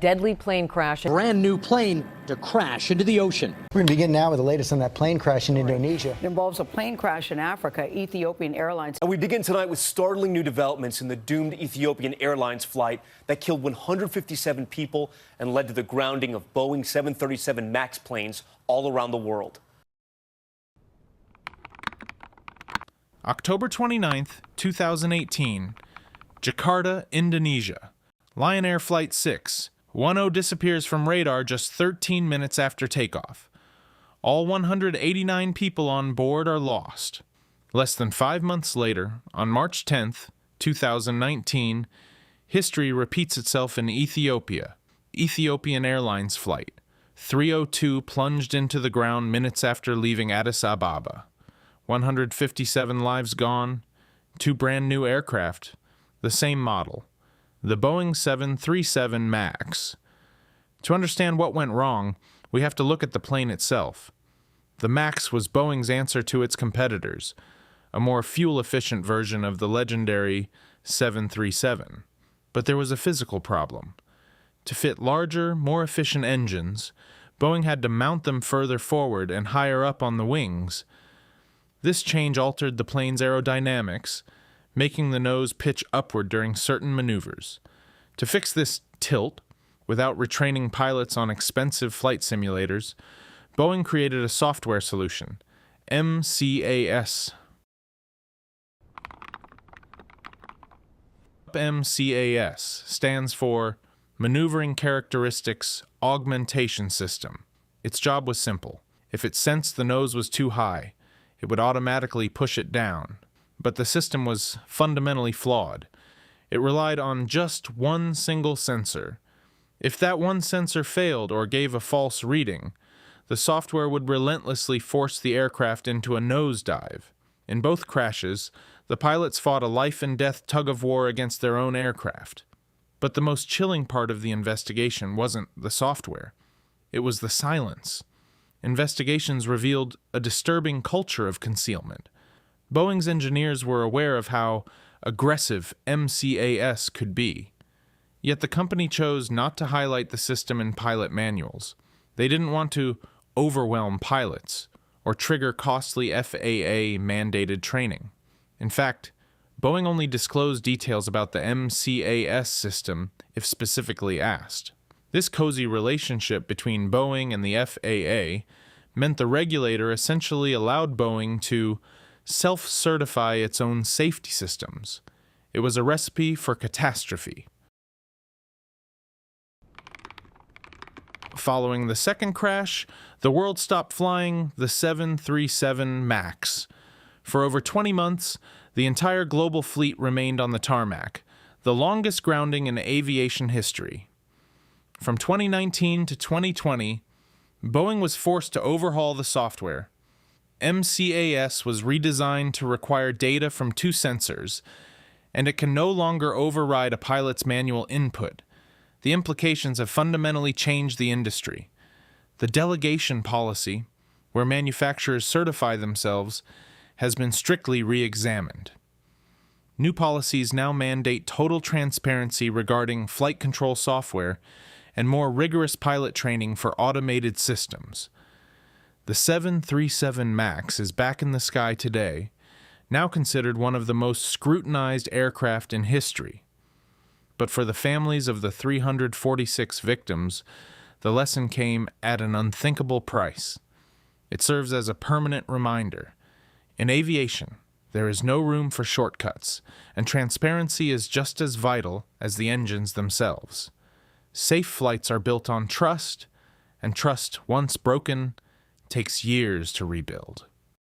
deadly plane crash. Brand new plane to crash into the ocean. We're going to begin now with the latest on that plane crash in Indonesia. It involves a plane crash in Africa, Ethiopian Airlines. And we begin tonight with startling new developments in the doomed Ethiopian Airlines flight that killed 157 people and led to the grounding of Boeing 737 MAX planes all around the world. October 29th, 2018, Jakarta, Indonesia. Lion Air Flight 6, 10 disappears from radar just 13 minutes after takeoff. All 189 people on board are lost. Less than 5 months later, on March 10th, 2019, history repeats itself in Ethiopia. Ethiopian Airlines Flight 302 plunged into the ground minutes after leaving Addis Ababa. 157 lives gone, 2 brand new aircraft, the same model, the Boeing 737 MAX. To understand what went wrong, we have to look at the plane itself. The MAX was Boeing's answer to its competitors, a more fuel-efficient version of the legendary 737. But there was a physical problem. To fit larger, more efficient engines, Boeing had to mount them further forward and higher up on the wings. This change altered the plane's aerodynamics, making the nose pitch upward during certain maneuvers. To fix this tilt, without retraining pilots on expensive flight simulators, Boeing created a software solution, MCAS. MCAS stands for Maneuvering Characteristics Augmentation System. Its job was simple. If it sensed the nose was too high, it would automatically push it down. But the system was fundamentally flawed. It relied on just one single sensor. If that one sensor failed or gave a false reading, the software would relentlessly force the aircraft into a nosedive. In both crashes, the pilots fought a life-and-death tug-of-war against their own aircraft. But the most chilling part of the investigation wasn't the software. It was the silence. Investigations revealed a disturbing culture of concealment. Boeing's engineers were aware of how aggressive MCAS could be. Yet the company chose not to highlight the system in pilot manuals. They didn't want to overwhelm pilots or trigger costly FAA-mandated training. In fact, Boeing only disclosed details about the MCAS system if specifically asked. This cozy relationship between Boeing and the FAA meant the regulator essentially allowed Boeing to self-certify its own safety systems. It was a recipe for catastrophe. Following the second crash, the world stopped flying the 737 MAX. For over 20 months, the entire global fleet remained on the tarmac, the longest grounding in aviation history. From 2019 to 2020, Boeing was forced to overhaul the software. MCAS was redesigned to require data from 2 sensors, and it can no longer override a pilot's manual input. The implications have fundamentally changed the industry. The delegation policy, where manufacturers certify themselves, has been strictly re-examined. New policies now mandate total transparency regarding flight control software and more rigorous pilot training for automated systems. The 737 MAX is back in the sky today, now considered one of the most scrutinized aircraft in history. But for the families of the 346 victims, the lesson came at an unthinkable price. It serves as a permanent reminder. In aviation, there is no room for shortcuts, and transparency is just as vital as the engines themselves. Safe flights are built on trust, and trust, once broken, takes years to rebuild.